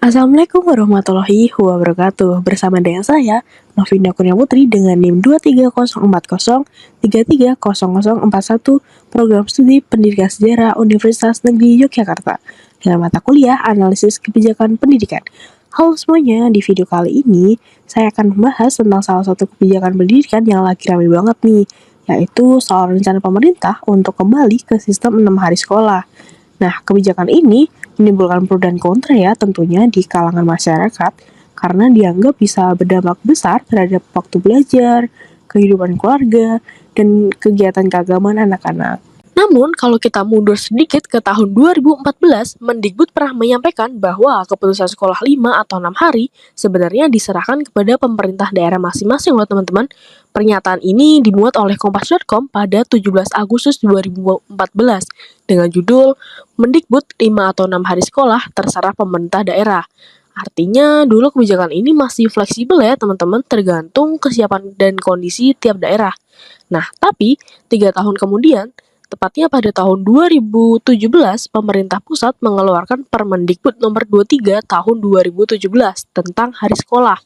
Assalamualaikum warahmatullahi wabarakatuh. Bersama dengan saya, Novina Kurnia Putri dengan NIM 23040330041 Program Studi Pendidikan Sejarah Universitas Negeri Yogyakarta dengan mata kuliah Analisis Kebijakan Pendidikan. Halo semuanya, di video kali ini saya akan membahas tentang salah satu kebijakan pendidikan yang lagi ramai banget nih, yaitu soal rencana pemerintah untuk kembali ke sistem 6 hari sekolah. Nah, kebijakan ini menimbulkan pro dan kontra ya tentunya di kalangan masyarakat karena dianggap bisa berdampak besar terhadap waktu belajar, kehidupan keluarga, dan kegiatan keagamaan anak-anak. Namun, kalau kita mundur sedikit ke tahun 2014, Mendikbud pernah menyampaikan bahwa keputusan sekolah 5 atau 6 hari sebenarnya diserahkan kepada pemerintah daerah masing-masing loh teman-teman. Pernyataan ini dimuat oleh Kompas.com pada 17 Agustus 2014 dengan judul Mendikbud 5 atau 6 hari sekolah terserah pemerintah daerah. Artinya dulu kebijakan ini masih fleksibel ya teman-teman, tergantung kesiapan dan kondisi tiap daerah. Nah, tapi 3 tahun kemudian, tepatnya pada tahun 2017, pemerintah pusat mengeluarkan Permendikbud nomor 23 tahun 2017 tentang hari sekolah.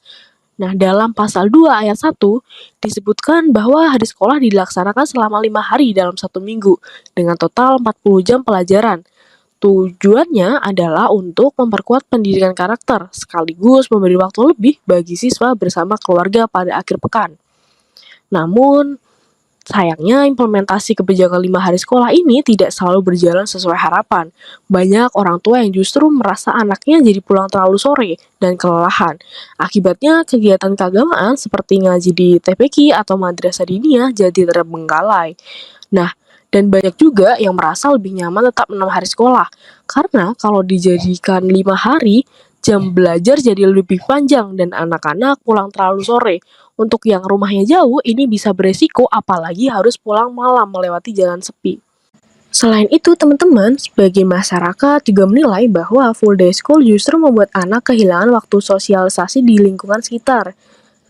Nah, dalam pasal 2 ayat 1 disebutkan bahwa hari sekolah dilaksanakan selama 5 hari dalam 1 minggu dengan total 40 jam pelajaran. Tujuannya adalah untuk memperkuat pendidikan karakter sekaligus memberi waktu lebih bagi siswa bersama keluarga pada akhir pekan. Namun, sayangnya implementasi kebijakan 5 hari sekolah ini tidak selalu berjalan sesuai harapan. Banyak orang tua yang justru merasa anaknya jadi pulang terlalu sore dan kelelahan. Akibatnya kegiatan keagamaan seperti ngaji di TPQ atau madrasah diniyah jadi terbengkalai. Nah, dan banyak juga yang merasa lebih nyaman tetap 6 hari sekolah. Karena kalau dijadikan 5 hari, jam belajar jadi lebih panjang dan anak-anak pulang terlalu sore. Untuk yang rumahnya jauh, ini bisa beresiko apalagi harus pulang malam melewati jalan sepi. Selain itu, teman-teman, sebagai masyarakat juga menilai bahwa full day school justru membuat anak kehilangan waktu sosialisasi di lingkungan sekitar.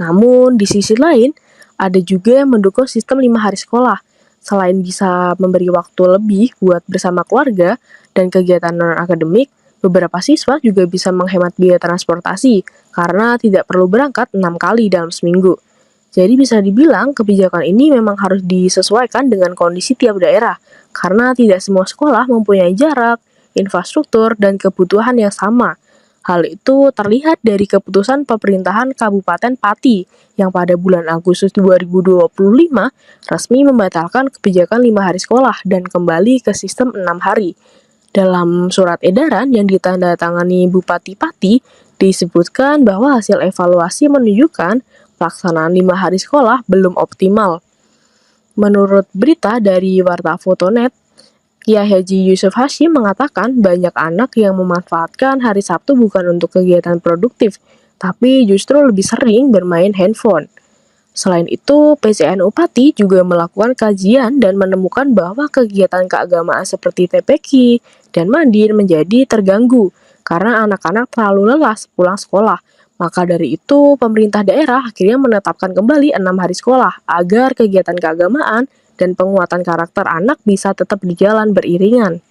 Namun, di sisi lain, ada juga yang mendukung sistem 5 hari sekolah. Selain bisa memberi waktu lebih buat bersama keluarga dan kegiatan non-akademik, beberapa siswa juga bisa menghemat biaya transportasi karena tidak perlu berangkat 6 kali dalam seminggu. Jadi bisa dibilang kebijakan ini memang harus disesuaikan dengan kondisi tiap daerah karena tidak semua sekolah mempunyai jarak, infrastruktur, dan kebutuhan yang sama. Hal itu terlihat dari keputusan pemerintahan Kabupaten Pati yang pada bulan Agustus 2025 resmi membatalkan kebijakan 5 hari sekolah dan kembali ke sistem 6 hari. Dalam surat edaran yang ditandatangani Bupati Pati, disebutkan bahwa hasil evaluasi menunjukkan pelaksanaan 5 hari sekolah belum optimal. Menurut berita dari Warta Fotonet, Kiai Haji Yusuf Hashim mengatakan banyak anak yang memanfaatkan hari Sabtu bukan untuk kegiatan produktif, tapi justru lebih sering bermain handphone. Selain itu, PCNU Pati juga melakukan kajian dan menemukan bahwa kegiatan keagamaan seperti TPQ dan Mandin menjadi terganggu karena anak-anak terlalu lelah pulang sekolah. Maka dari itu, pemerintah daerah akhirnya menetapkan kembali 6 hari sekolah agar kegiatan keagamaan dan penguatan karakter anak bisa tetap berjalan beriringan.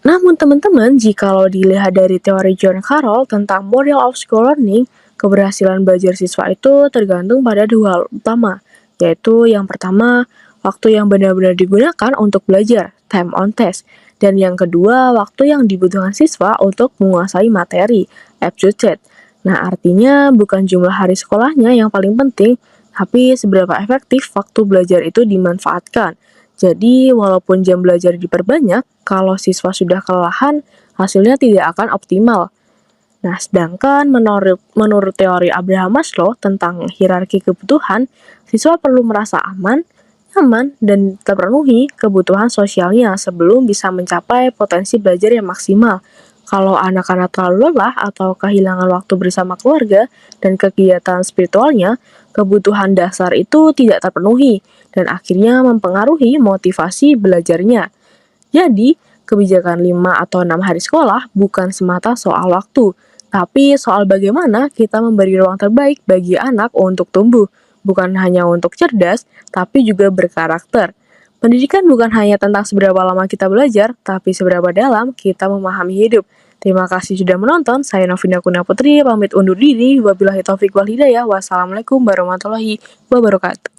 Namun teman-teman, jikalau dilihat dari teori John Carroll tentang model of school learning, keberhasilan belajar siswa itu tergantung pada dua hal utama, yaitu yang pertama, waktu yang benar-benar digunakan untuk belajar, time on test, dan yang kedua, waktu yang dibutuhkan siswa untuk menguasai materi, aptitude. Nah, artinya bukan jumlah hari sekolahnya yang paling penting, tapi seberapa efektif waktu belajar itu dimanfaatkan. Jadi, walaupun jam belajar diperbanyak, kalau siswa sudah kelelahan, hasilnya tidak akan optimal. Nah, sedangkan menurut teori Abraham Maslow tentang hierarki kebutuhan, siswa perlu merasa aman, nyaman, dan terpenuhi kebutuhan sosialnya sebelum bisa mencapai potensi belajar yang maksimal. Kalau anak-anak terlalu lelah atau kehilangan waktu bersama keluarga dan kegiatan spiritualnya, kebutuhan dasar itu tidak terpenuhi dan akhirnya mempengaruhi motivasi belajarnya. Jadi, kebijakan 5 atau 6 hari sekolah bukan semata soal waktu, tapi soal bagaimana kita memberi ruang terbaik bagi anak untuk tumbuh, bukan hanya untuk cerdas, tapi juga berkarakter. Pendidikan bukan hanya tentang seberapa lama kita belajar, tapi seberapa dalam kita memahami hidup. Terima kasih sudah menonton. Saya Novina Kuna Putri, pamit undur diri. Wabillahi taufiq wal hidayah. Wassalamualaikum warahmatullahi wabarakatuh.